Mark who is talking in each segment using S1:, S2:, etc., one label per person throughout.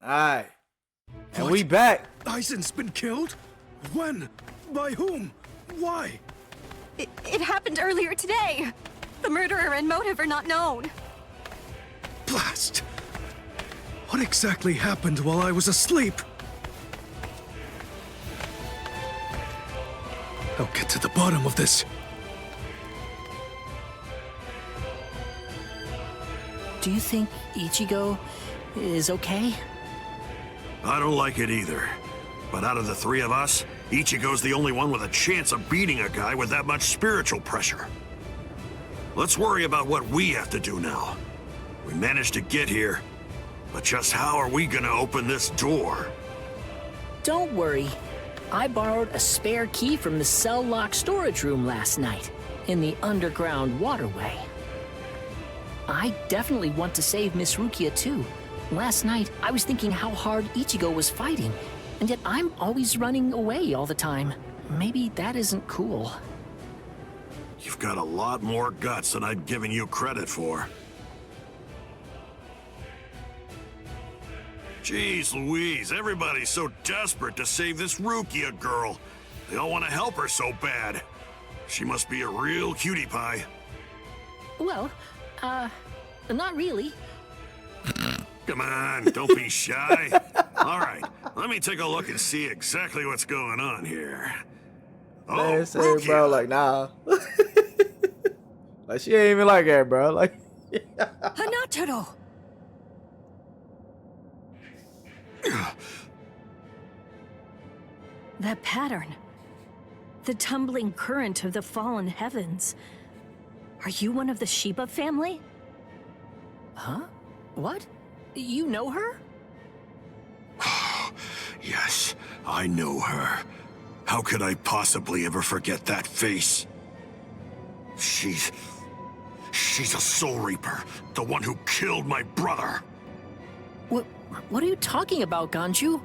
S1: Alright. And we back.
S2: Aizen's been killed? When? By whom? Why?
S3: It happened earlier today. The murderer and motive are not known.
S2: Blast! What exactly happened while I was asleep? I'll get to the bottom of this.
S4: Do you think Ichigo is okay?
S5: I don't like it either. But out of the three of us, Ichigo's the only one with a chance of beating a guy with that much spiritual pressure. Let's worry about what we have to do now. We managed to get here, but just how are we gonna open this door?
S4: Don't worry. I borrowed a spare key from the cell lock storage room last night, in the underground waterway. I definitely want to save Miss Rukia too. Last night, I was thinking how hard Ichigo was fighting, and yet I'm always running away all the time. Maybe that isn't cool.
S5: You've got a lot more guts than I'd given you credit for. Jeez Louise, everybody's so desperate to save this Rukia girl. They all want to help her so bad. She must be a real cutie pie.
S4: Well, not really.
S5: Come on, don't be shy. All right, let me take a look and see exactly what's going on here.
S1: Man,
S5: Oh,
S1: say,
S5: Rukia.
S1: bro, like, nah. Like, she ain't even like that, bro. Like,
S3: Hanataro! That pattern. The tumbling current of the fallen heavens. Are you one of the Shiba family?
S4: Huh? What? You know her?
S5: Yes, I know her. How could I possibly ever forget that face? She's a Soul Reaper, the one who killed my brother.
S4: What are you talking about, Ganju?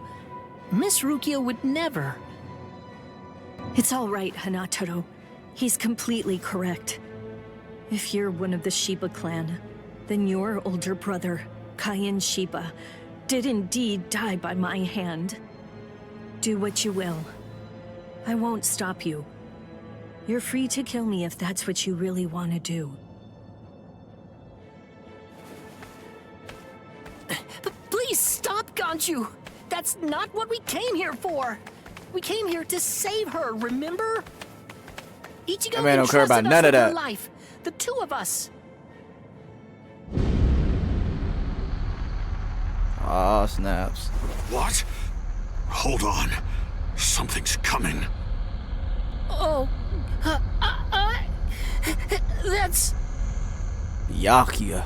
S4: Miss Rukia would never.
S3: It's all right, Hanataro. He's completely correct. If you're one of the Shiba clan, then your older brother, Kaien Shiba, did indeed die by my hand. Do what you will. I won't stop you. You're free to kill me if that's what you really want to do.
S4: Please stop, Ganju! That's not what we came here for! We came here to save her, remember? Ichigo
S1: that man don't care about
S4: entrusted
S1: none
S4: us
S1: of
S4: with her
S1: that.
S4: life. The two of us.
S1: oh, snaps.
S5: What? Hold on. Something's coming.
S4: Oh, that's...
S1: Yakia.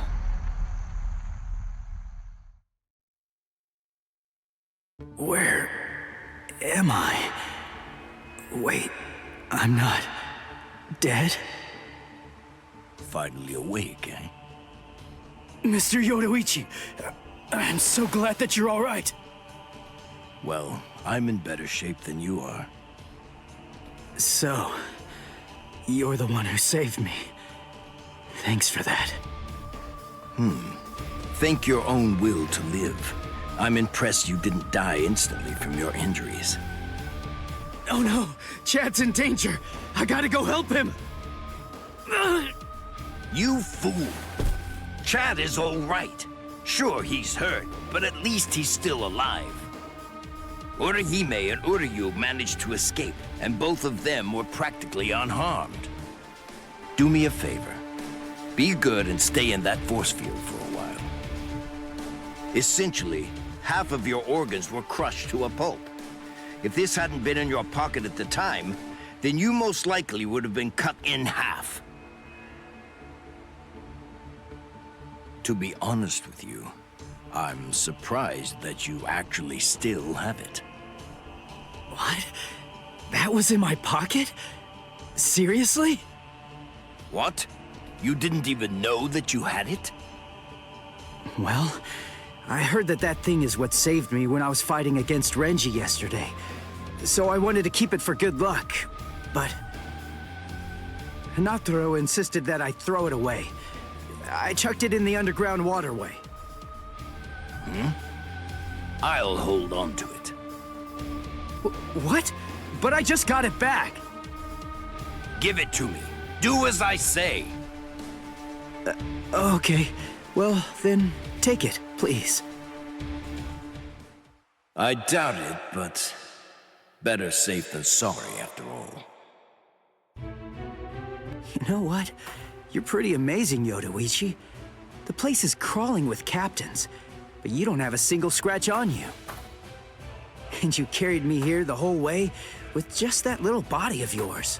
S2: Where am I? Wait, I'm not dead?
S6: Finally awake, eh?
S2: Mr. Yoruichi, I'm so glad that you're all right.
S6: Well, I'm in better shape than you are.
S2: So, you're the one who saved me. Thanks for that.
S6: Think your own will to live. I'm impressed you didn't die instantly from your injuries.
S2: Oh no, Chad's in danger. I gotta go help him.
S6: You fool! Chad is all right. Sure, he's hurt, but at least he's still alive. Orihime and Uryu managed to escape, and both of them were practically unharmed. Do me a favor. Be good and stay in that force field for a while. Essentially, half of your organs were crushed to a pulp. If this hadn't been in your pocket at the time, then you most likely would have been cut in half. To be honest with you, I'm surprised that you actually still have it.
S2: What? That was in my pocket? Seriously?
S6: What? You didn't even know that you had it?
S2: Well, I heard that thing is what saved me when I was fighting against Renji yesterday. So I wanted to keep it for good luck, but Hanataro insisted that I throw it away. I chucked it in the underground waterway.
S6: I'll hold on to it.
S2: What? But I just got it back.
S6: Give it to me. Do as I say.
S2: Okay. Well, then take it, please.
S6: I doubt it, but better safe than sorry after all.
S2: You know what? You're pretty amazing, Yodoichi. The place is crawling with captains, but you don't have a single scratch on you. And you carried me here the whole way with just that little body of yours.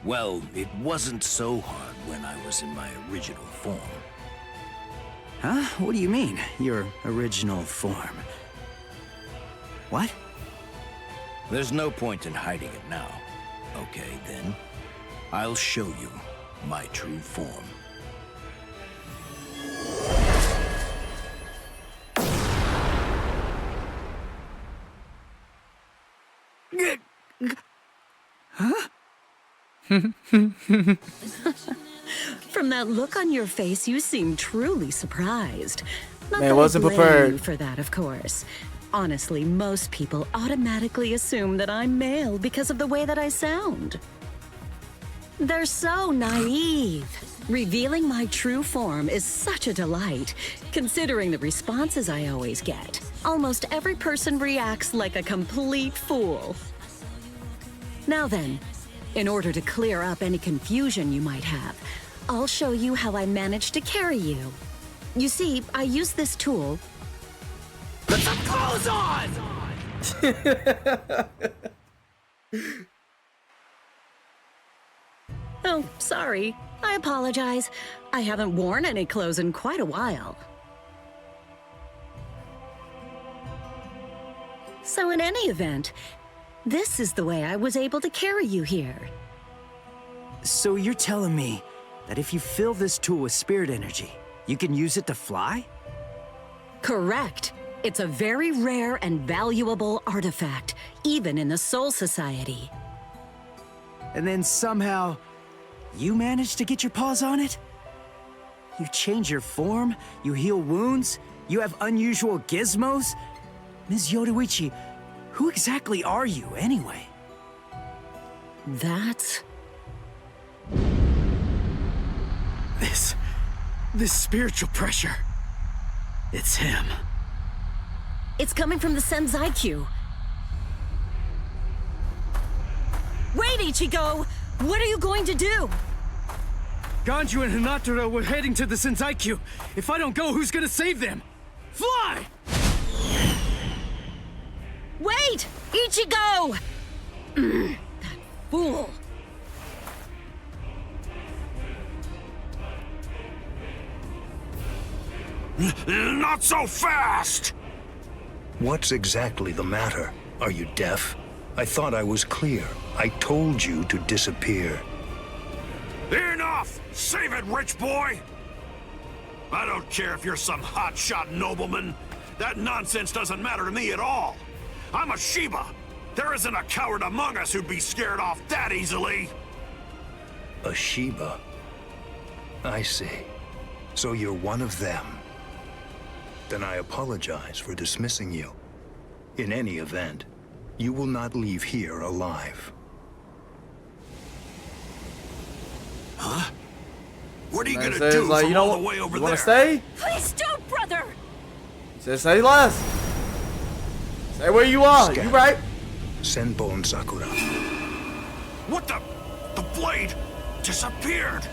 S6: Well, it wasn't so hard when I was in my original form.
S2: Huh? What do you mean, your original form? What?
S6: There's no point in hiding it now. Okay, then. I'll show you my true form.
S3: From that look on your face, you seem truly surprised. Not
S1: Man,
S3: that
S1: wasn't
S3: I blame
S1: prepared.
S3: you for that, of course. Honestly, most people automatically assume that I'm male because of the way that I sound. They're so naive. Revealing my true form is such a delight, considering the responses I always get. Almost every person reacts like a complete fool. Now then, in order to clear up any confusion you might have, I'll show you how I managed to carry you. You see, I use this tool.
S2: Put some clothes on!
S3: Oh, sorry. I apologize. I haven't worn any clothes in quite a while. So in any event, this is the way I was able to carry you here.
S2: So you're telling me that if you fill this tool with spirit energy, you can use it to fly?
S3: Correct. It's a very rare and valuable artifact, even in the Soul Society.
S2: And then somehow, you managed to get your paws on it? You change your form, you heal wounds, you have unusual gizmos? Ms. Yodoichi, who exactly are you, anyway?
S3: That's...
S2: This spiritual pressure. It's him.
S3: It's coming from the Senzai-Q. Wait, Ichigo! What are you going to do?
S2: Ganju and Hanataro were heading to the Senzai-Q. If I don't go, who's gonna save them? Fly!
S3: Wait! Ichigo! That fool!
S5: Not so fast!
S7: What's exactly the matter? Are you deaf? I thought I was clear. I told you to disappear.
S5: Enough! Save it, rich boy! I don't care if you're some hotshot nobleman. That nonsense doesn't matter to me at all. I'm a Shiba. There isn't a coward among us who'd be scared off that easily.
S7: A Shiba? I see. So you're one of them. Then I apologize for dismissing you. In any event, you will not leave here alive.
S5: Huh? What are you
S1: Man
S5: gonna
S1: says,
S5: do
S1: like,
S5: from
S1: you know
S5: all
S1: what?
S5: the way over
S1: You wanna
S5: there?
S1: stay?
S3: Please don't, brother!
S1: He said, say less. Stay where you are.
S7: Scan.
S1: You right.
S7: Senbon Sakura.
S5: What the? The blade disappeared.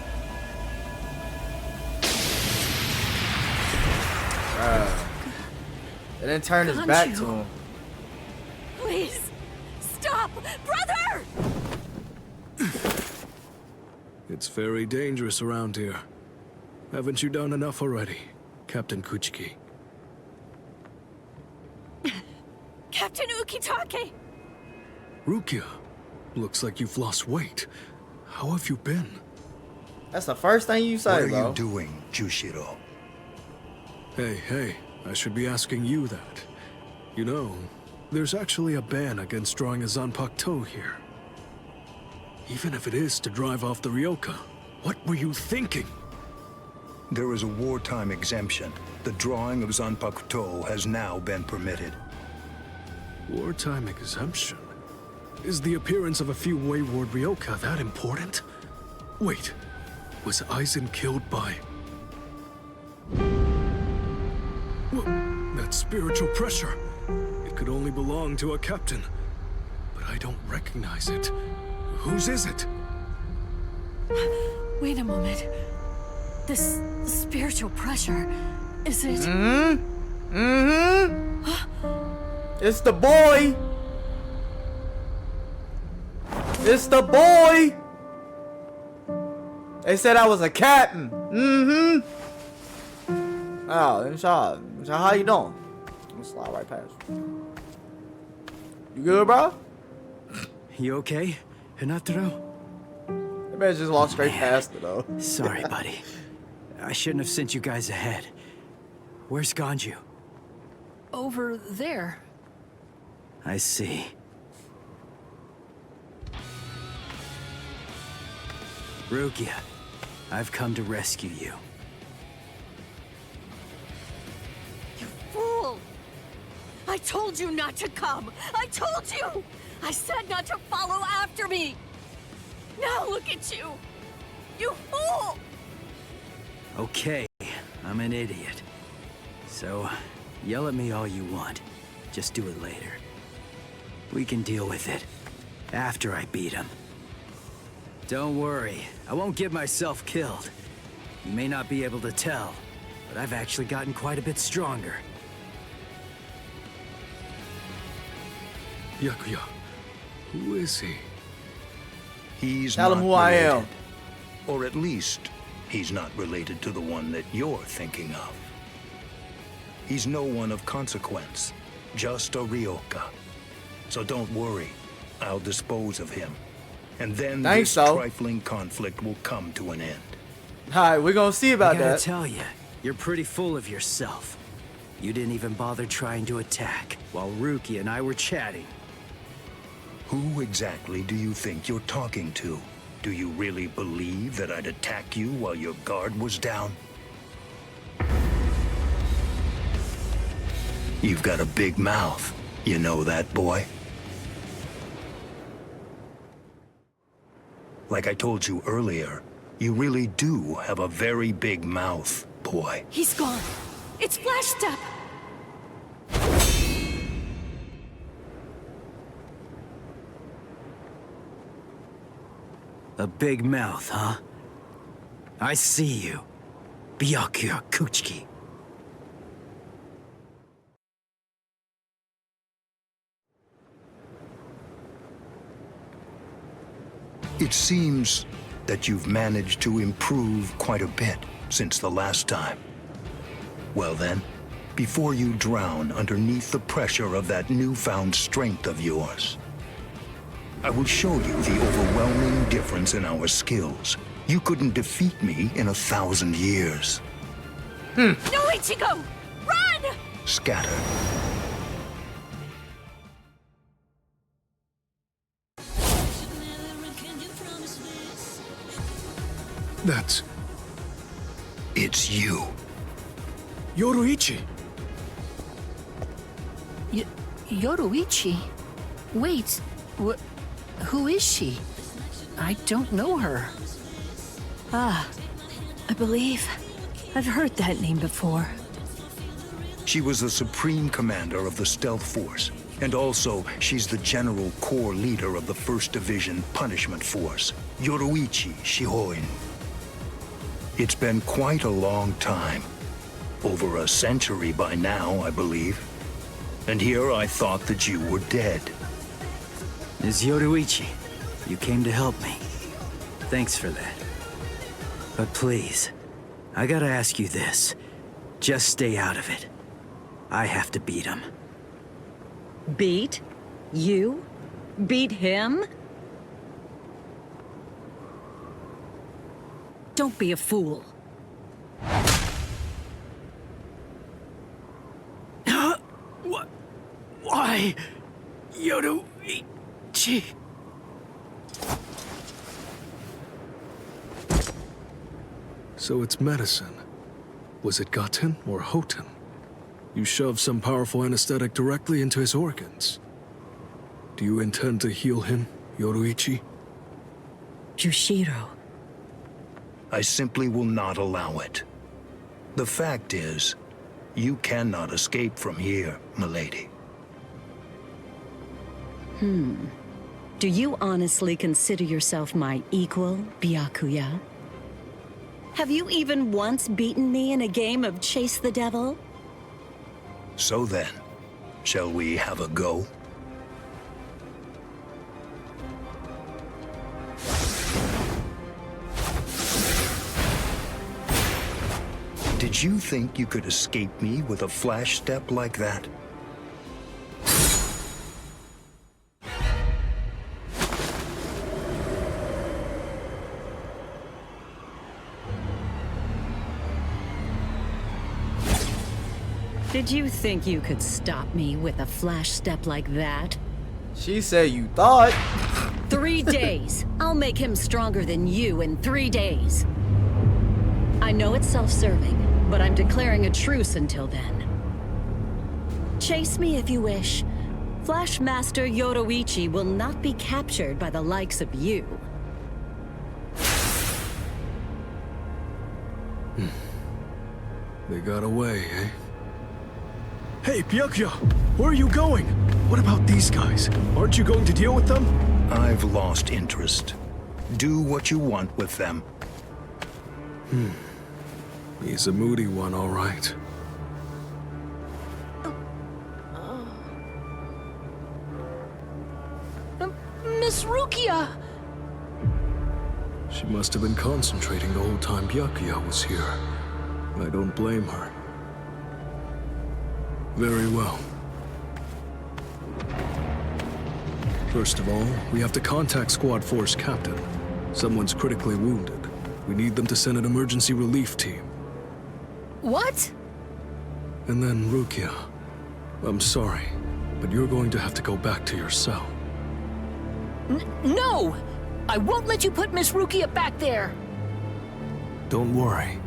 S1: And then turn his back to him.
S3: Please! Stop! Brother!
S8: It's very dangerous around here. Haven't you done enough already, Captain Kuchiki?
S3: Captain Ukitake!
S8: Rukia, looks like you've lost weight. How have you been?
S1: That's the first thing you
S7: What
S1: say,
S7: are
S1: bro.
S7: you doing, Jushiro?
S8: Hey, I should be asking you that. You know, there's actually a ban against drawing a Zanpakuto here. Even if it is to drive off the Ryoka. What were you thinking?
S7: There is a wartime exemption. The drawing of Zanpakuto has now been permitted.
S8: Wartime exemption? Is the appearance of a few wayward Ryoka that important? Wait, was Aizen killed by... That spiritual pressure. It could only belong to a captain. But I don't recognize it. Whose is it?
S3: Wait a moment. This spiritual pressure, is it?
S1: It's the boy. It's the boy. They said I was a captain. Oh, inside. How you doing? I'm gonna slide right past you. You good, bro?
S2: You okay, Hanataro?
S1: I bet I just walked straight past it, though.
S2: Sorry, buddy. I shouldn't have sent you guys ahead. Where's Ganju?
S4: Over there.
S2: I see. Rukia, I've come to rescue you.
S3: You fool! I told you not to come! I told you! I said not to follow after me! Now look at you! You fool!
S2: Okay, I'm an idiot. So, yell at me all you want. Just do it later. We can deal with it after I beat him. Don't worry, I won't get myself killed. You may not be able to tell, but I've actually gotten quite a bit stronger.
S8: Byakuya, who is he?
S7: He's
S1: Tell
S7: not
S1: him who I
S7: related.
S1: am.
S7: Or at least, he's not related to the one that you're thinking of. He's no one of consequence, just a Ryoka. So don't worry, I'll dispose of him. And then this trifling conflict will come to an end.
S1: Alright, we're gonna see about
S2: I gotta
S1: that.
S2: tell you, you're pretty full of yourself. You didn't even bother trying to attack, while Rukia and I were chatting.
S7: Who exactly do you think you're talking to? Do you really believe that I'd attack you while your guard was down? You've got a big mouth. You know that, boy? Like I told you earlier, you really do have a very big mouth, boy.
S3: He's gone. It's Flash Step.
S2: A big mouth, huh? I see you. Byakuya Kuchiki.
S7: It seems that you've managed to improve quite a bit since the last time. Well then, before you drown underneath the pressure of that newfound strength of yours, I will show you the overwhelming difference in our skills. You couldn't defeat me in 1,000 years.
S3: No, Ichigo! Run!
S7: Scatter.
S8: That's...
S7: It's you.
S8: Yoruichi!
S4: Yoruichi? Wait, who is she? I don't know her.
S3: Ah, I believe I've heard that name before.
S7: She was the supreme commander of the Stealth Force, and also she's the general corps leader of the 1st Division Punishment Force, Yoruichi Shihoin. It's been quite a long time. Over a century by now, I believe. And here I thought that you were dead.
S2: Ms. Yoruichi, you came to help me. Thanks for that. But please, I gotta ask you this. Just stay out of it. I have to beat him.
S3: Beat? You? Beat him? Don't be a fool.
S2: What? Why? Yoruichi.
S8: So it's medicine. Was it Gaten or Hoten? You shoved some powerful anesthetic directly into his organs. Do you intend to heal him, Yoruichi?
S2: Jushiro.
S7: I simply will not allow it. The fact is, you cannot escape from here, milady.
S9: Do you honestly consider yourself my equal, Byakuya? Have you even once beaten me in a game of Chase the Devil?
S7: So then, shall we have a go? Did you think you could escape me with a flash step like that?
S9: Did you think you could stop me with a flash step like that?
S1: She said you thought.
S9: 3 days. I'll make him stronger than you in 3 days. I know it's self-serving, but I'm declaring a truce until then. Chase me if you wish. Flash Master Yoruichi will not be captured by the likes of you.
S8: They got away, eh? Hey, Byakuya! Where are you going? What about these guys? Aren't you going to deal with them?
S7: I've lost interest. Do what you want with them.
S8: He's a moody one, all right.
S4: Miss Rukia!
S8: She must have been concentrating the whole time Byakuya was here. I don't blame her. Very well. First of all, we have to contact Squad 4's captain. Someone's critically wounded. We need them to send an emergency relief team.
S4: What?
S8: And then Rukia. I'm sorry, but you're going to have to go back to your cell.
S4: No! I won't let you put Miss Rukia back there!
S8: Don't worry.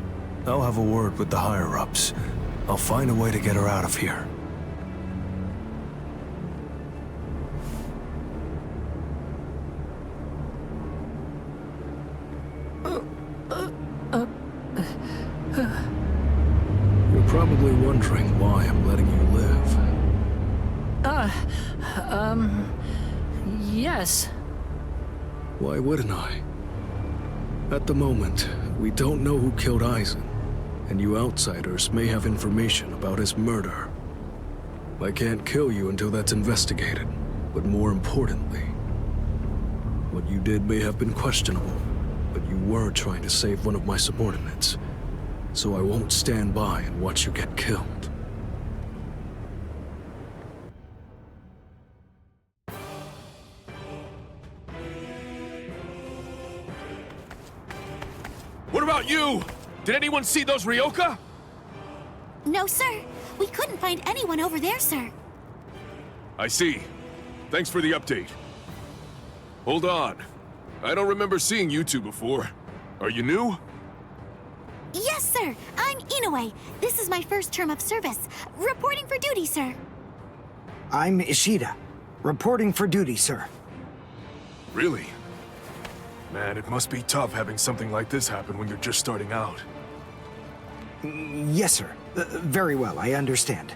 S8: I'll have a word with the higher-ups. I'll find a way to get her out of here. You're probably wondering why I'm letting you live.
S4: Yes.
S8: Why wouldn't I? At the moment, we don't know who killed Aizen, and you outsiders may have information about his murder. I can't kill you until that's investigated, but more importantly, what you did may have been questionable, but you were trying to save one of my subordinates, so I won't stand by and watch you get killed.
S10: What about you? Did anyone see those Ryoka?
S11: No, sir. We couldn't find anyone over there, sir.
S10: I see. Thanks for the update. Hold on. I don't remember seeing you two before. Are you new?
S11: Yes, sir. I'm Inoue. This is my first term of service. Reporting for duty, sir.
S2: I'm Ishida. Reporting for duty, sir.
S10: Really? Man, it must be tough having something like this happen when you're just starting out.
S2: Yes, sir. Very well, I understand.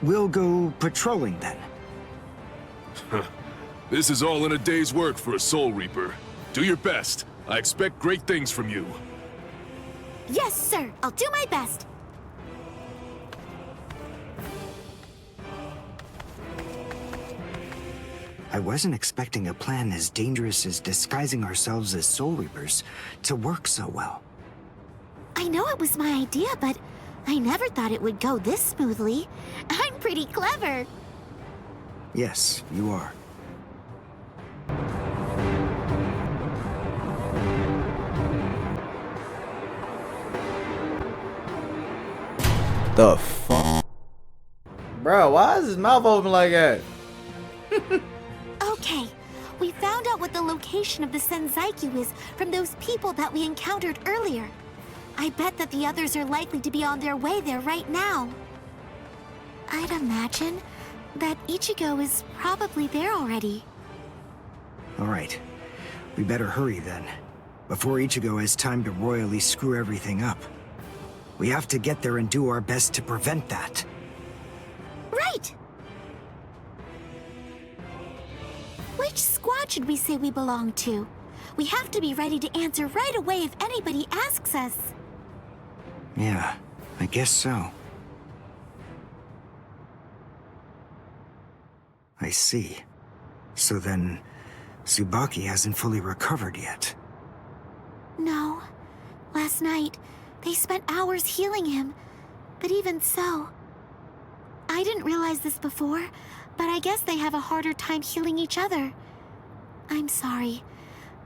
S2: We'll go patrolling then.
S10: This is all in a day's work for a Soul Reaper. Do your best. I expect great things from you.
S11: Yes, sir. I'll do my best.
S2: I wasn't expecting a plan as dangerous as disguising ourselves as Soul Reapers to work so well.
S11: I know it was my idea, but I never thought it would go this smoothly. I'm pretty clever.
S2: Yes, you are.
S1: The fuck? Bro, why is his mouth open like that?
S11: Okay, we found out what the location of the Senzaikyu is from those people that we encountered earlier. I bet that the others are likely to be on their way there right now. I'd imagine that Ichigo is probably there already.
S2: All right. We better hurry then, before Ichigo has time to royally screw everything up. We have to get there and do our best to prevent that.
S11: Right! Which squad should we say we belong to? We have to be ready to answer right away if anybody asks us.
S2: Yeah, I guess so. I see. So then, Tsubaki hasn't fully recovered yet.
S11: No. Last night, they spent hours healing him. But even so... I didn't realize this before, but I guess they have a harder time healing each other. I'm sorry.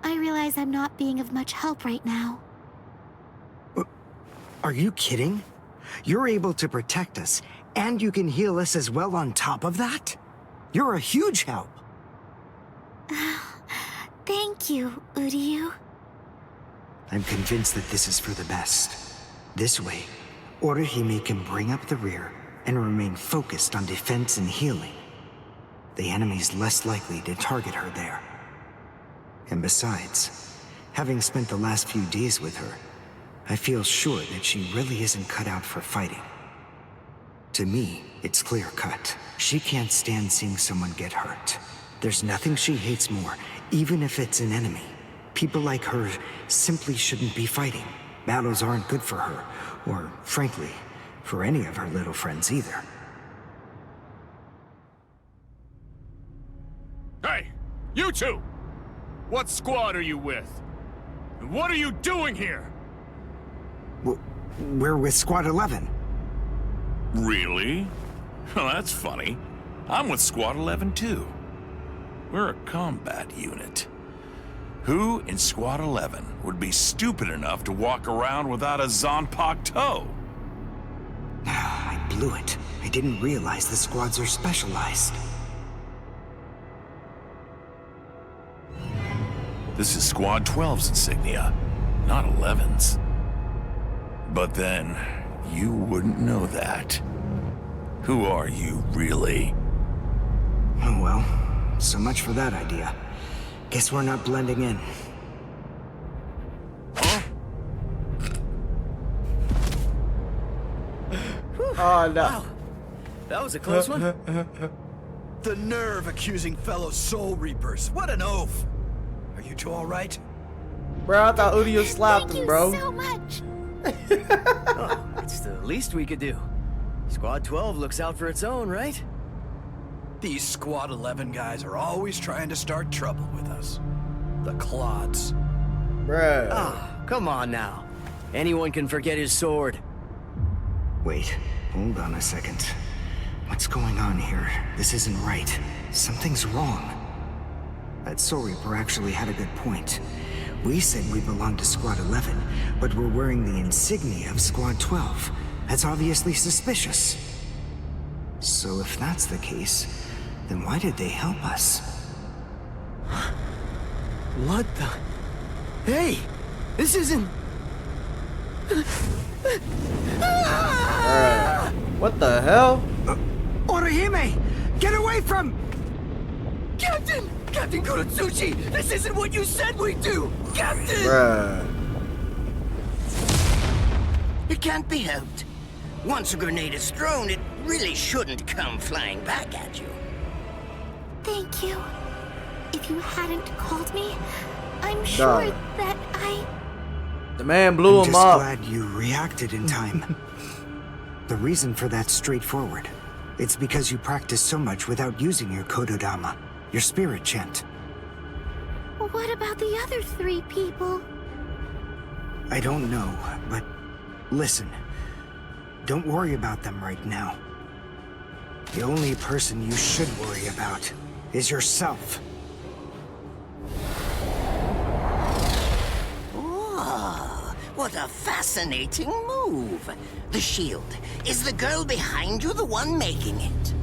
S11: I realize I'm not being of much help right now.
S2: Are you kidding? You're able to protect us, and you can heal us as well on top of that? You're a huge help.
S11: Thank you, Uryu.
S2: I'm convinced that this is for the best. This way, Orihime can bring up the rear and remain focused on defense and healing. The enemy's less likely to target her there. And besides, having spent the last few days with her, I feel sure that she really isn't cut out for fighting. To me, it's clear-cut. She can't stand seeing someone get hurt. There's nothing she hates more, even if it's an enemy. People like her simply shouldn't be fighting. Battles aren't good for her, or, frankly, for any of her little friends either.
S10: Hey, you two! What squad are you with? And what are you doing here?
S2: We're with Squad 11.
S5: Really? Well, that's funny. I'm with Squad 11 too. We're a combat unit. Who in Squad 11 would be stupid enough to walk around without a Zanpakuto toe?
S2: I blew it. I didn't realize the squads are specialized.
S5: This is Squad 12's insignia, not 11's. But then, you wouldn't know that. Who are you, really?
S2: Oh well, so much for that idea. Guess we're not blending in.
S5: Huh?
S1: Oh no.
S12: Wow. That was a close one. The nerve accusing fellow Soul Reapers. What an oaf. Are you two all right?
S1: Bro, I thought Uryu slapped him, bro.
S11: Thank you so much.
S12: Oh, it's the least we could do. Squad 12 looks out for its own, right? These Squad 11 guys are always trying to start trouble with us. The clods.
S1: Bro.
S12: Ah, come on now. Anyone can forget his sword.
S2: Wait, hold on a second. What's going on here? This isn't right. Something's wrong. That Soul Reaper actually had a good point. We said we belonged to Squad 11, but we're wearing the insignia of Squad 12. That's obviously suspicious. So if that's the case, then why did they help us?
S12: What the? Hey! This isn't...
S1: What the hell?
S2: Orihime! Get away from...
S12: Captain! Captain KUROTSUCHI! This isn't what you said we'd do! Captain!
S1: Bruh.
S6: It can't be helped. Once a grenade is thrown, it really shouldn't come flying back at you.
S11: Thank you. If you hadn't called me, I'm sure that I...
S1: The man blew
S2: I'm
S1: him
S2: just
S1: up.
S2: glad you reacted in time. The reason for that's straightforward. It's because you practice so much without using your Kododama, your spirit chant.
S11: What about the other 3 people?
S2: I don't know, but listen. Don't worry about them right now. The only person you should worry about is yourself.
S6: Oh, what a fascinating move. The shield. Is the girl behind you the one making it?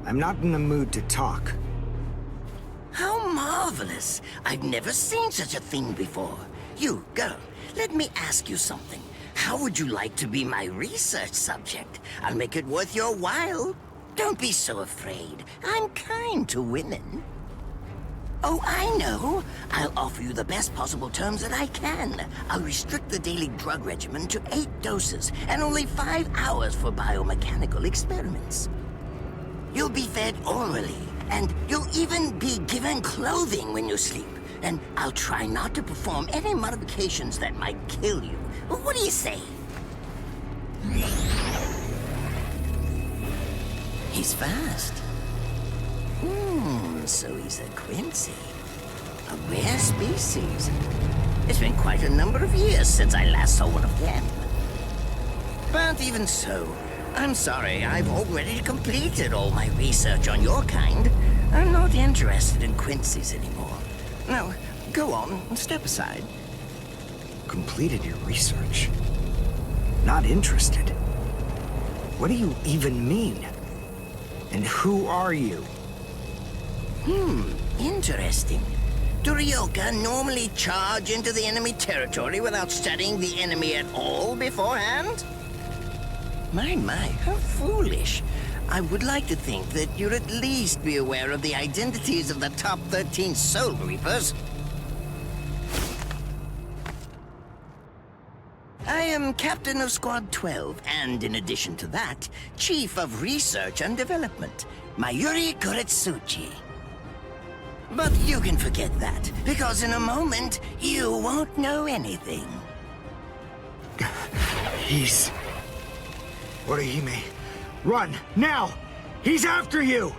S2: I'm not in the mood to talk.
S6: How marvelous. I've never seen such a thing before. You, girl, let me ask you something. How would you like to be my research subject? I'll make it worth your while. Don't be so afraid. I'm kind to women. Oh, I know. I'll offer you the best possible terms that I can. I'll restrict the daily drug regimen to 8 doses and only 5 hours for biomechanical experiments. You'll be fed orally, and you'll even be given clothing when you sleep. And I'll try not to perform any modifications that might kill you. What do you say? He's fast. So he's a Quincy. A rare species. It's been quite a number of years since I last saw one of them. But even so, I'm sorry, I've already completed all my research on your kind. I'm not interested in Quincy's anymore. Now, go on, step aside.
S2: Completed your research? Not interested? What do you even mean? And who are you?
S6: Interesting. Do Ryoka normally charge into the enemy territory without studying the enemy at all beforehand? My, how foolish. I would like to think that you'd at least be aware of the identities of the top 13 Soul Reapers. I am Captain of Squad 12, and in addition to that, Chief of Research and Development, Mayuri KUROTSUCHI. But you can forget that, because in a moment, you won't know anything.
S2: He's... Orihime, run, now! He's after you!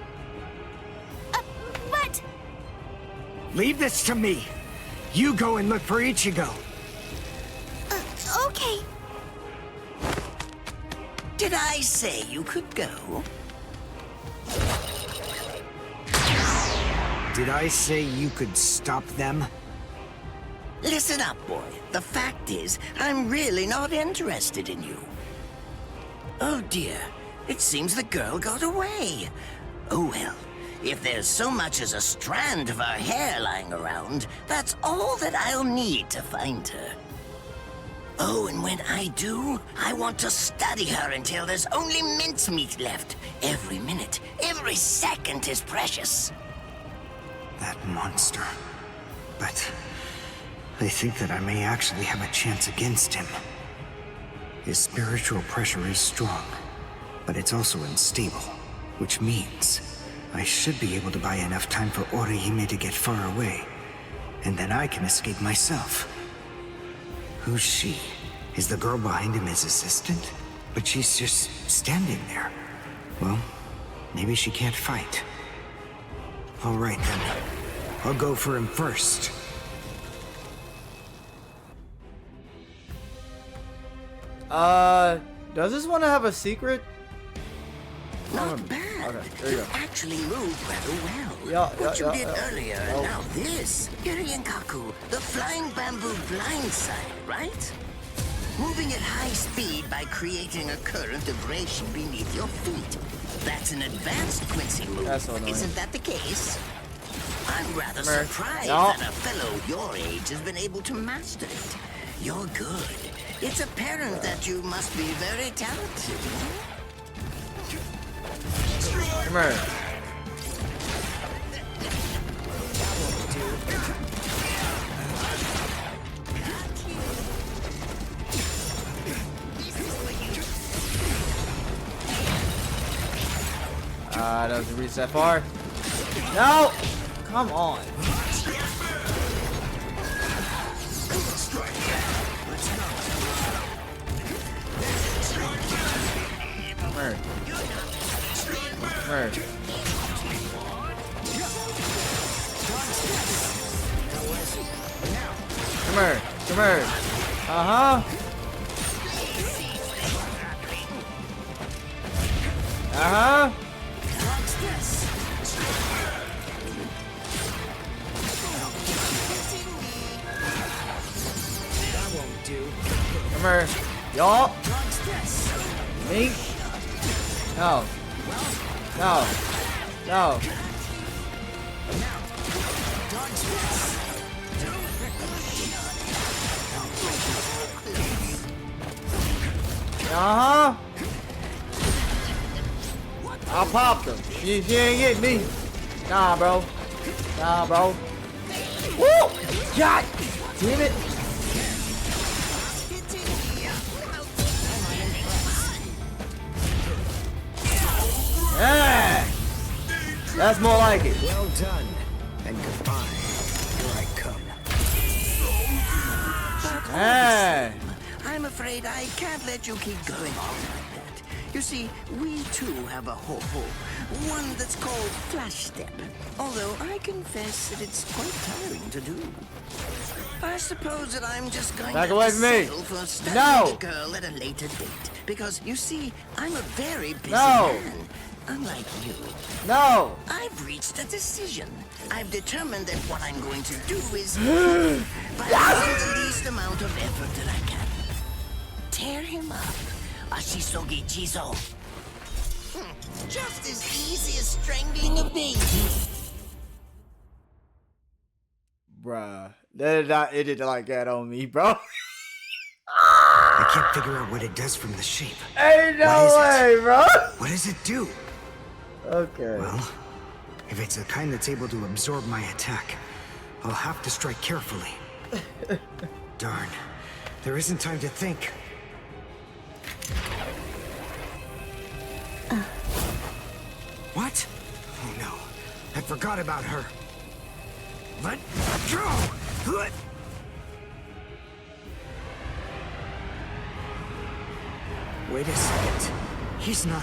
S11: What?
S2: Leave this to me. You go and look for Ichigo.
S11: Okay.
S6: Did I say you could go?
S2: Did I say you could stop them?
S6: Listen up, boy. The fact is, I'm really not interested in you. Oh dear, it seems the girl got away. Oh well, if there's so much as a strand of her hair lying around, that's all that I'll need to find her. Oh, and when I do, I want to study her until there's only mincemeat left. Every minute, every second is precious.
S2: That monster. But I think that I may actually have a chance against him. His spiritual pressure is strong, but it's also unstable, which means I should be able to buy enough time for Orihime to get far away, and then I can escape myself. Who's she? Is the girl behind him his assistant? But she's just standing there. Well, maybe she can't fight. All right then. I'll go for him first.
S1: Does this one have a secret?
S6: Not bad.
S1: Okay, there you go.
S6: Actually moved rather well.
S1: Yeah,
S6: what you did earlier, and now this. Yurienkaku, the flying bamboo blindside, right? Moving at high speed by creating a current of reishi beneath your feet. That's an advanced Quincy move. Isn't that the case? I'm rather surprised that a fellow your age has been able to master it. You're good. It's apparent that you must be very talented.
S1: Come here. Doesn't reach that far. No! Come on. Come here. Come here. Come here. Come here. Uh-huh. Uh-huh. Come here. Y'all. Me. No. No. No. Uh-huh. I popped her. She ain't getting me. Nah, bro. Nah, bro. Woo! God damn it. Yeah. That's more like it.
S2: Well done. And goodbye. Here I come.
S1: Hey.
S6: I'm afraid I can't let you keep going on like that. You see, we too have a ho-ho. One that's called Flash Step. Although I confess that it's quite tiring to do. I suppose that I'm just going
S1: Back
S6: to
S1: away from me.
S6: settle for studying
S1: No.
S6: the girl at a later date. Because, you see, I'm a very busy
S1: No.
S6: man. Unlike you.
S1: No.
S6: I've reached a decision. I've determined that what I'm going to do is, by using the least amount of effort that I can, tear him up. Ashisogi Jizo. Just as easy as strangling a baby.
S1: Bruh. It didn't like that on me, bro.
S2: I can't figure out what it does from the shape.
S1: Ain't no way, bro.
S2: What does it do?
S1: Okay.
S2: Well, if it's the kind that's able to absorb my attack, I'll have to strike carefully. Darn. There isn't time to think. What? Oh no. I forgot about her. Let go! Wait a second. He's not...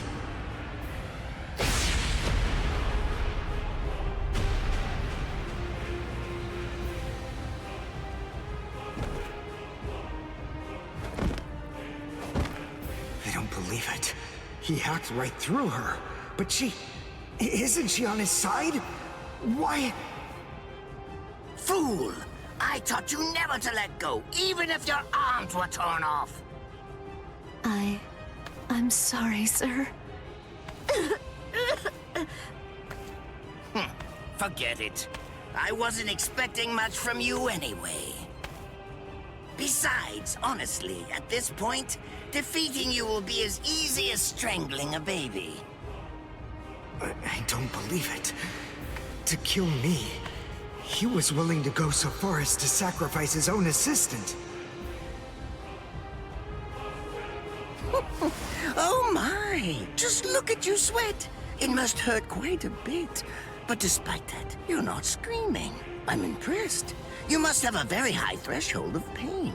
S2: I don't believe it. He hacked right through her. But she... Isn't she on his side? Why...
S6: Fool! I taught you never to let go, even if your arms were torn off.
S11: I'm sorry, sir.
S6: Forget it. I wasn't expecting much from you anyway. Besides, honestly, at this point, defeating you will be as easy as strangling a baby.
S2: I don't believe it. To kill me, he was willing to go so far as to sacrifice his own assistant.
S6: Oh my! Just look at you sweat! It must hurt quite a bit. But despite that, you're not screaming. I'm impressed. You must have a very high threshold of pain.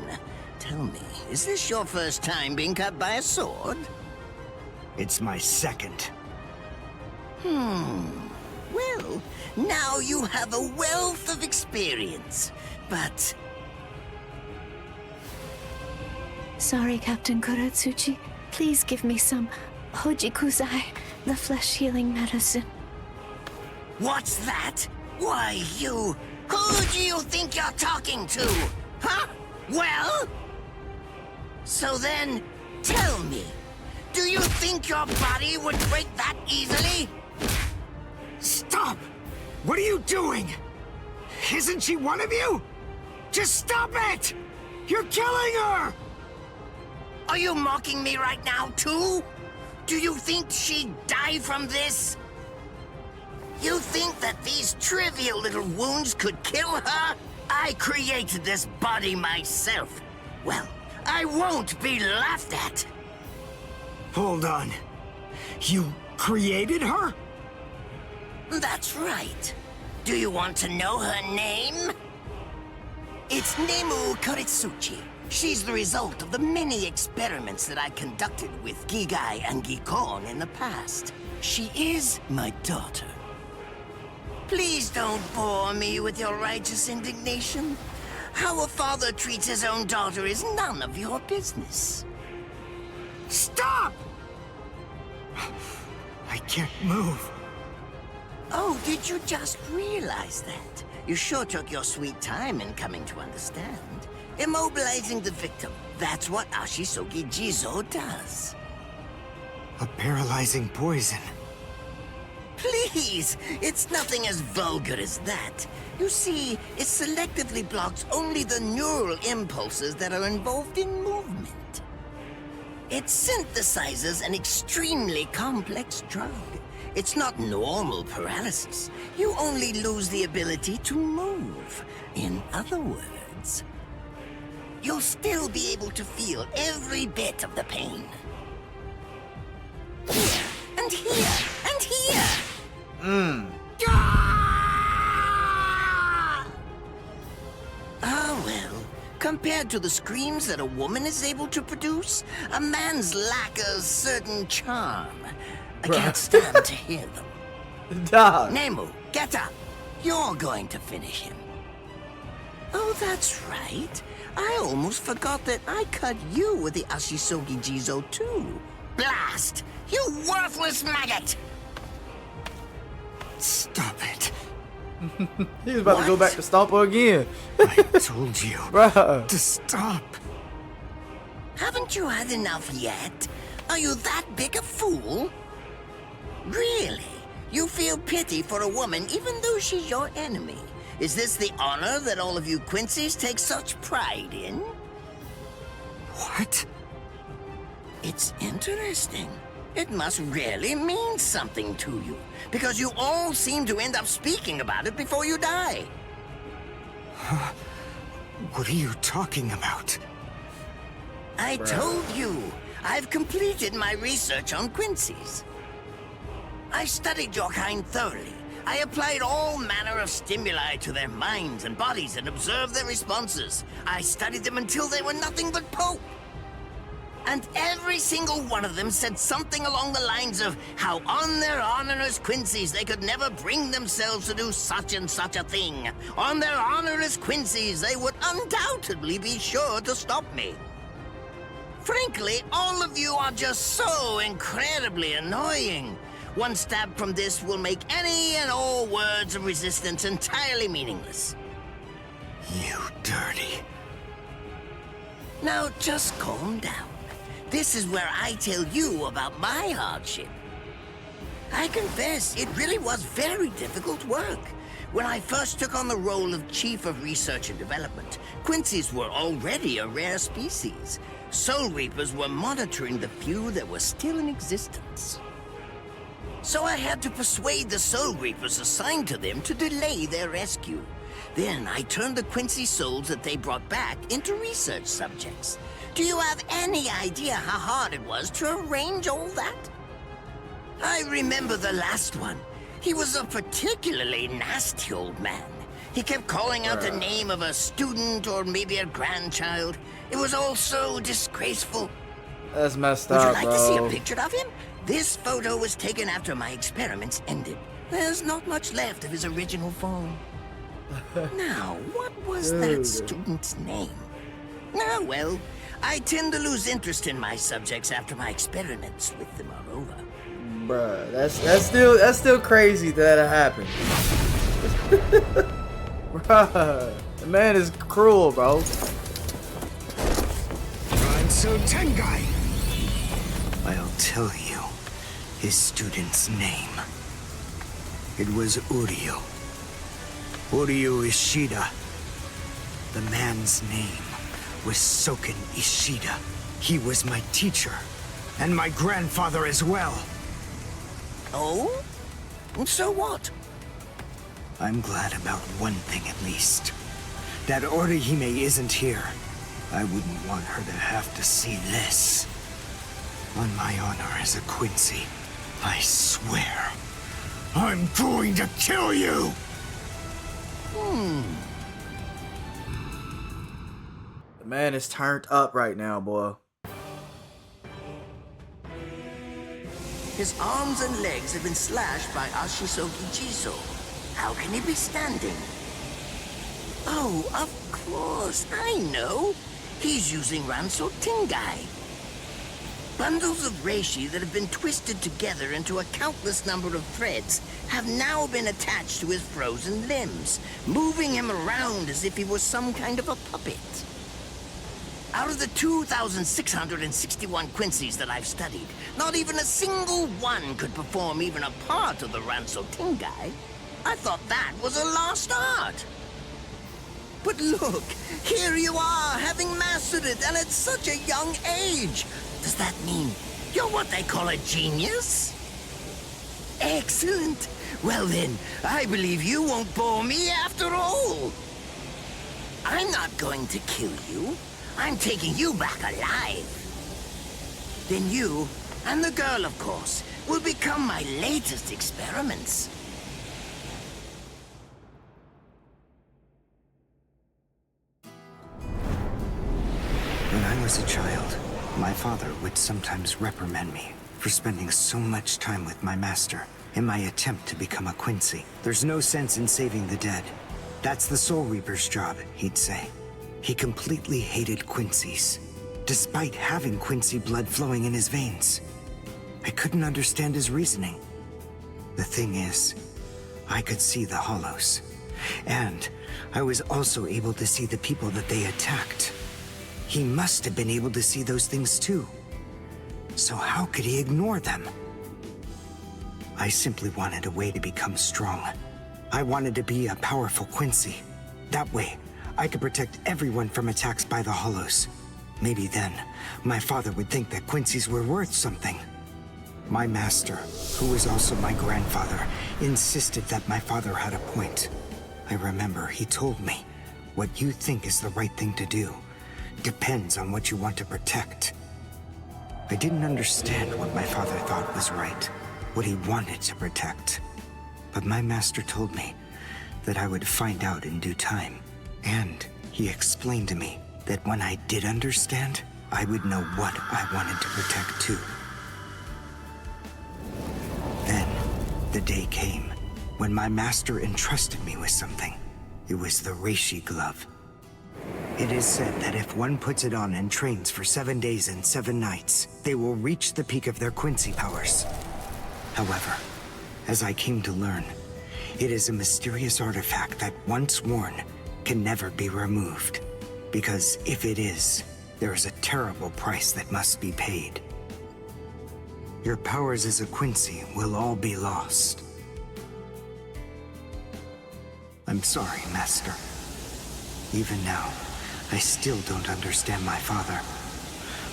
S6: Tell me, is this your first time being cut by a sword?
S2: It's my second.
S6: Well, now you have a wealth of experience, but...
S11: Sorry, Captain KUROTSUCHI. Please give me some Hojikuzai, the flesh-healing medicine.
S6: What's that? Why, you... Who do you think you're talking to? Huh? Well? So then, tell me, do you think your body would break that easily?
S2: Stop! What are you doing? Isn't she one of you? Just stop it! You're killing her!
S6: Are you mocking me right now, too? Do you think she'd die from this? You think that these trivial little wounds could kill her? I created this body myself. Well, I won't be laughed at.
S2: Hold on. You created her?
S6: That's right. Do you want to know her name? It's Nemu KUROTSUCHI. She's the result of the many experiments that I conducted with Gigai and Gikon in the past. She is my daughter. Please don't bore me with your righteous indignation. How a father treats his own daughter is none of your business.
S2: Stop! I can't move.
S6: Oh, did you just realize that? You sure took your sweet time in coming to understand. Immobilizing the victim. That's what Ashisogi Jizo does.
S2: A paralyzing poison.
S6: please! It's nothing as vulgar as that. You see, it selectively blocks only the neural impulses that are involved in movement. It synthesizes an extremely complex drug. It's not normal paralysis. You only lose the ability to move. In other words, you'll still be able to feel every bit of the pain. Here, and here, and here! Ah, well, compared to the screams that a woman is able to produce, a man's lack a certain charm. I can't stand to hear them. Nemu, get up. You're going to finish him. Oh, that's right. I almost forgot that I cut you with the Ashisogi Jizo too. Blast! You worthless maggot!
S12: Stop it.
S1: He's about to go back to Stomper again.
S12: I told you
S1: Bruh.
S12: to stop.
S6: Haven't you had enough yet? Are you that big a fool? Really? You feel pity for a woman even though she's your enemy? Is this the honor that all of you Quincy's take such pride in?
S12: What?
S6: It's interesting. It must really mean something to you, because you all seem to end up speaking about it before you die.
S12: What are you talking about?
S6: I told you, I've completed my research on Quincy's. I studied your kind thoroughly. I applied all manner of stimuli to their minds and bodies and observed their responses. I studied them until they were nothing but pulp. And every single one of them said something along the lines of how on their honor as Quincy's they could never bring themselves to do such and such a thing. On their honor as Quincy's they would undoubtedly be sure to stop me. Frankly, all of you are just so incredibly annoying. One stab from this will make any and all words of resistance entirely meaningless.
S12: You dirty.
S6: Now just calm down. This is where I tell you about my hardship. I confess, it really was very difficult work. When I first took on the role of Chief of Research and Development, Quincy's were already a rare species. Soul Reapers were monitoring the few that were still in existence. So I had to persuade the Soul Reapers assigned to them to delay their rescue. Then I turned the Quincy souls that they brought back into research subjects. Do you have any idea how hard it was to arrange all that? I remember the last one. He was a particularly nasty old man. He kept calling out the name of a student or maybe a grandchild. It was all so disgraceful.
S1: That's messed
S6: Would
S1: up,
S6: you like
S1: bro.
S6: to see a picture of him? This photo was taken after my experiments ended. There's not much left of his original form. Now, what was that student's name? Ah, well, I tend to lose interest in my subjects after my experiments with them are over.
S1: Bruh, that's still crazy that happened. Bruh, the man is cruel, bro.
S12: Ransu Tengai. I'll tell you his student's name. It was Uryu. Uryu Ishida. The man's name was Soken Ishida. He was my teacher, and my grandfather as well.
S6: Oh? So what?
S12: I'm glad about one thing at least. That Orihime isn't here. I wouldn't want her to have to see this. On my honor as a Quincy, I swear, I'm going to kill you!
S1: The man is turned up right now, boy.
S6: His arms and legs have been slashed by Ashisogi Jizo. How can he be standing? Oh, of course, I know. He's using Ranso Tengai. Bundles of reishi that have been twisted together into a countless number of threads have now been attached to his frozen limbs, moving him around as if he was some kind of a puppet. Out of the 2,661 Quincy's that I've studied, not even a single one could perform even a part of the Ranso Tingai. I thought that was a lost art. But look, here you are, having mastered it, and at such a young age. Does that mean you're what they call a genius? Excellent. Well then, I believe you won't bore me after all. I'm not going to kill you. I'm taking you back alive. Then you, and the girl of course, will become my latest experiments.
S2: When I was a child, my father would sometimes reprimand me for spending so much time with my master in my attempt to become a Quincy. There's no sense in saving the dead. That's the Soul Reaper's job, he'd say. He completely hated Quincy's, despite having Quincy blood flowing in his veins. I couldn't understand his reasoning. The thing is, I could see the hollows, and I was also able to see the people that they attacked. He must have been able to see those things too. So how could he ignore them? I simply wanted a way to become strong. I wanted to be a powerful Quincy. That way, I could protect everyone from attacks by the hollows. Maybe then, my father would think that Quincy's were worth something. My master, who was also my grandfather, insisted that my father had a point. I remember he told me, what you think is the right thing to do depends on what you want to protect. I didn't understand what my father thought was right, what he wanted to protect. But my master told me that I would find out in due time. And he explained to me that when I did understand, I would know what I wanted to protect too. Then, the day came when my master entrusted me with something. It was the Reishi glove. It is said that if one puts it on and trains for 7 days and 7 nights, they will reach the peak of their Quincy powers. However, as I came to learn, it is a mysterious artifact that once worn can never be removed. Because if it is, there is a terrible price that must be paid. Your powers as a Quincy will all be lost. I'm sorry, Master. Even now, I still don't understand my father.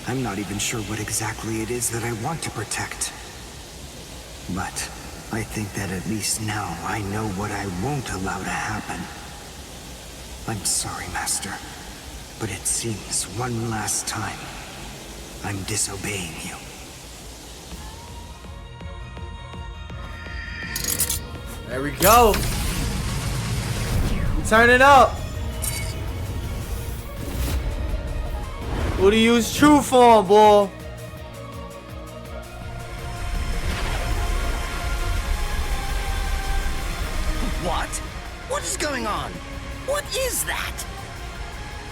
S2: I'm not even sure what exactly it is that I want to protect. But I think that at least now I know what I won't allow to happen. I'm sorry, Master, but it seems one last time I'm disobeying you.
S1: There we go. Turn it up. Uryu's true form, boy.
S6: What? What is going on? What is that?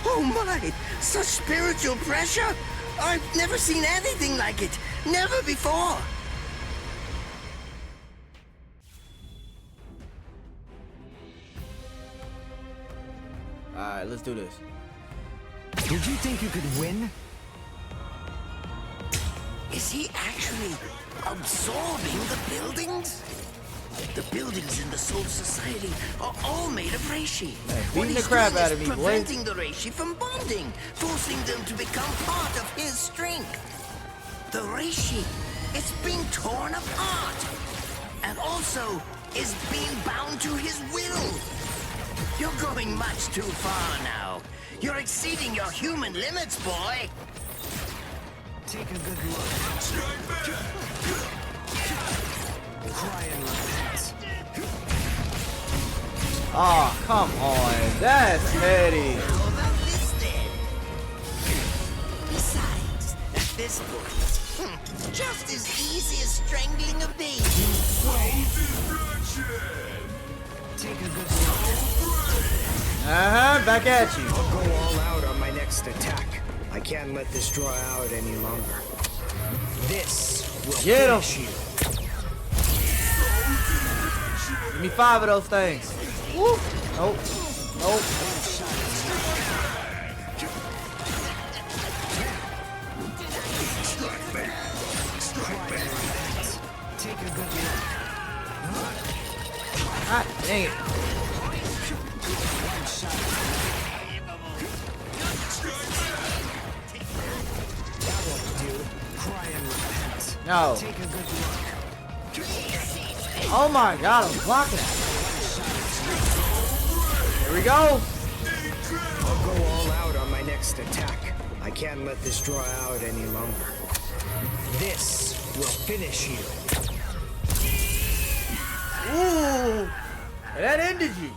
S6: Oh my! Such spiritual pressure? I've never seen anything like it. Never before.
S1: Alright, let's do this.
S2: Did you think you could win?
S6: Is he actually absorbing the buildings? The buildings in the Soul Society are all made of reishi. What
S1: beating
S6: he's
S1: the crap
S6: doing
S1: out
S6: is
S1: of me, boy.
S6: preventing the reishi from bonding, forcing them to become part of his strength. The reishi, it's being torn apart, and also is being bound to his will. You're going much too far now. You're exceeding your human limits, boy.
S2: Take a good look. Cry and repent.
S1: Oh, come on. That's petty.
S6: How about this then? Besides, at this point, just as easy as strangling a baby.
S2: Take a good look.
S1: Back at you.
S2: I'll go all out on my next attack. I can't let this draw out any longer. This will finish you.
S1: Give me 5 of those things. Woo. Nope. Nope. God dang it. No. Oh my god, I'm blocking it. Here we go.
S2: I'll go all out on my next attack. I can't let this draw out any longer. This will finish you.
S1: Ooh. That ended you.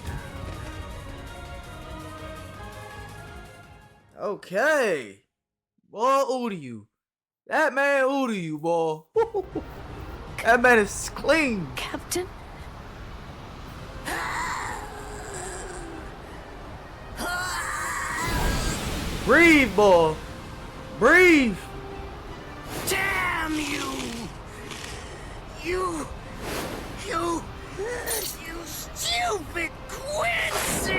S1: Okay. Boy, Uryu. That man Uryu, boy. That man is clean.
S3: Captain?
S1: Breathe, boy. Breathe.
S6: Damn you! You stupid Quincy!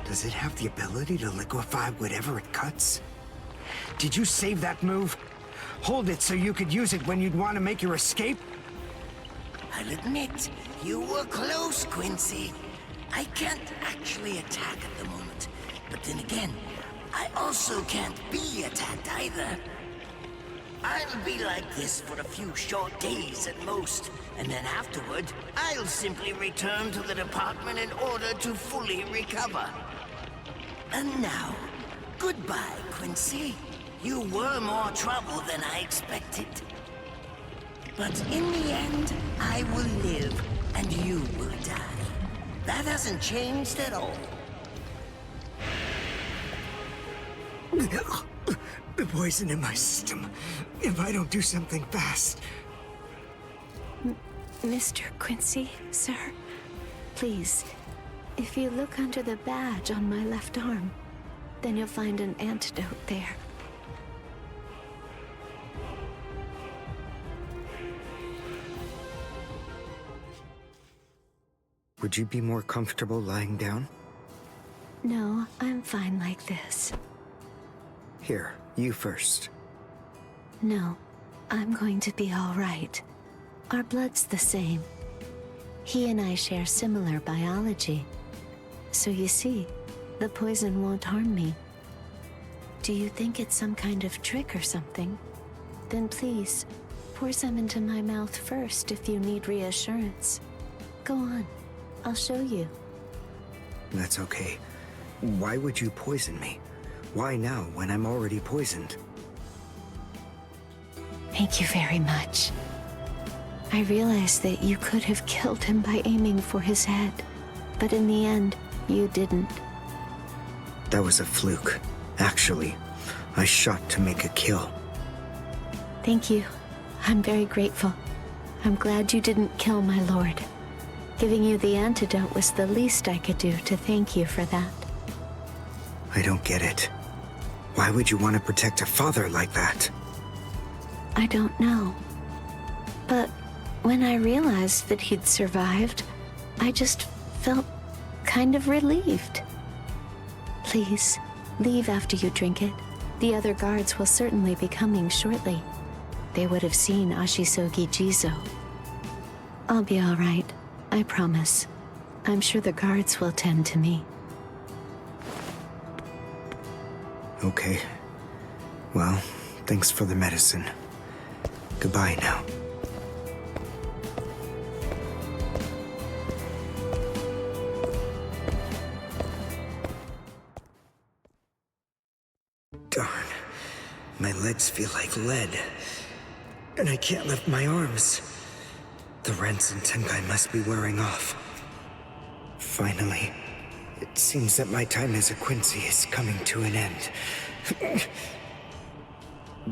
S2: Does it have the ability to liquefy whatever it cuts? Did you save that move? Hold it so you could use it when you'd want to make your escape?
S6: I'll admit, you were close, Quincy. I can't actually attack at the moment, but then again, I also can't be attacked either. I'll be like this for a few short days at most, and then afterward, I'll simply return to the department in order to fully recover. And now, goodbye, Quincy. You were more trouble than I expected. But in the end, I will live, and you will die. That hasn't changed at all.
S2: The poison in my system. If I don't do something fast.
S13: Mr. Quincy, sir, please, if you look under the badge on my left arm, then you'll find an antidote there.
S2: Would you be more comfortable lying down?
S13: No, I'm fine like this.
S2: Here, you first.
S13: No, I'm going to be all right. Our blood's the same. He and I share similar biology. So you see, the poison won't harm me. Do you think it's some kind of trick or something? Then please, pour some into my mouth first if you need reassurance. Go on, I'll show you.
S2: That's okay. Why would you poison me? Why now, when I'm already poisoned?
S13: Thank you very much. I realized that you could have killed him by aiming for his head, but in the end, you didn't.
S2: That was a fluke. Actually, I shot to make a kill.
S13: Thank you. I'm very grateful. I'm glad you didn't kill my lord. Giving you the antidote was the least I could do to thank you for that.
S2: I don't get it. Why would you want to protect a father like that?
S13: I don't know. But when I realized that he'd survived, I just felt kind of relieved. Please, leave after you drink it. The other guards will certainly be coming shortly. They would have seen Ashisogi Jizo. I'll be all right, I promise. I'm sure the guards will tend to me.
S2: Okay. Well, thanks for the medicine. Goodbye now. Darn. My legs feel like lead. And I can't lift my arms. The rents in Tenkai must be wearing off. Finally, it seems that my time as a Quincy is coming to an end.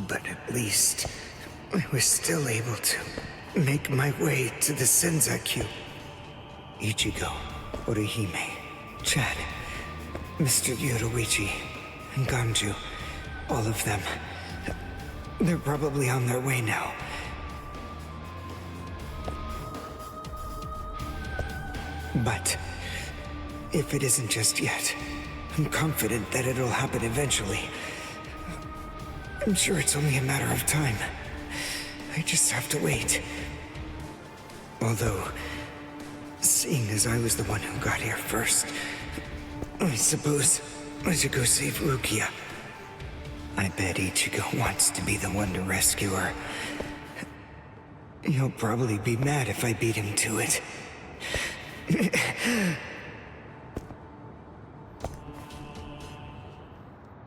S2: But at least, I was still able to make my way to the Senzakyu. Ichigo, Orihime, Chad, Mr. Yoruichi, and Ganju, all of them. They're probably on their way now. But if it isn't just yet, I'm confident that it'll happen eventually.
S14: I'm sure it's only a matter of time. I just have to wait. Although, seeing as I was the one who got here first, I suppose I should go save Rukia. I bet Ichigo wants to be the one to rescue her. He'll probably be mad if I beat him to it.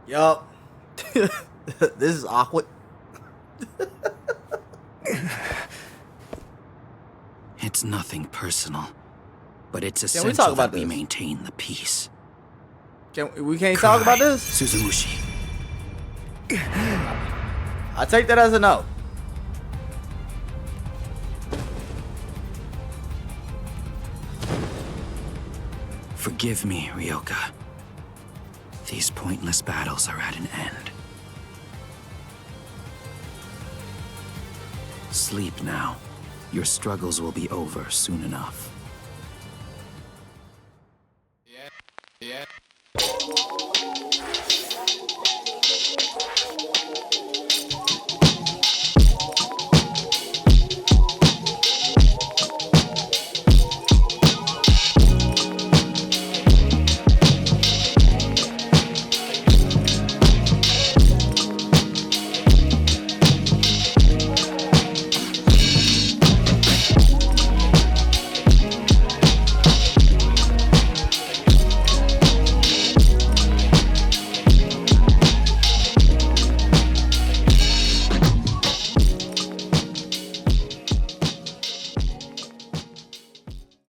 S1: Yup. This is awkward.
S2: It's nothing personal, but it's
S1: we
S2: essential
S1: talk about
S2: that we
S1: this?
S2: maintain the peace.
S1: We can't talk about this?
S2: Suzumushi.
S1: I take that as a no.
S2: Forgive me, Ryoka. These pointless battles are at an end. Sleep now. Your struggles will be over soon enough.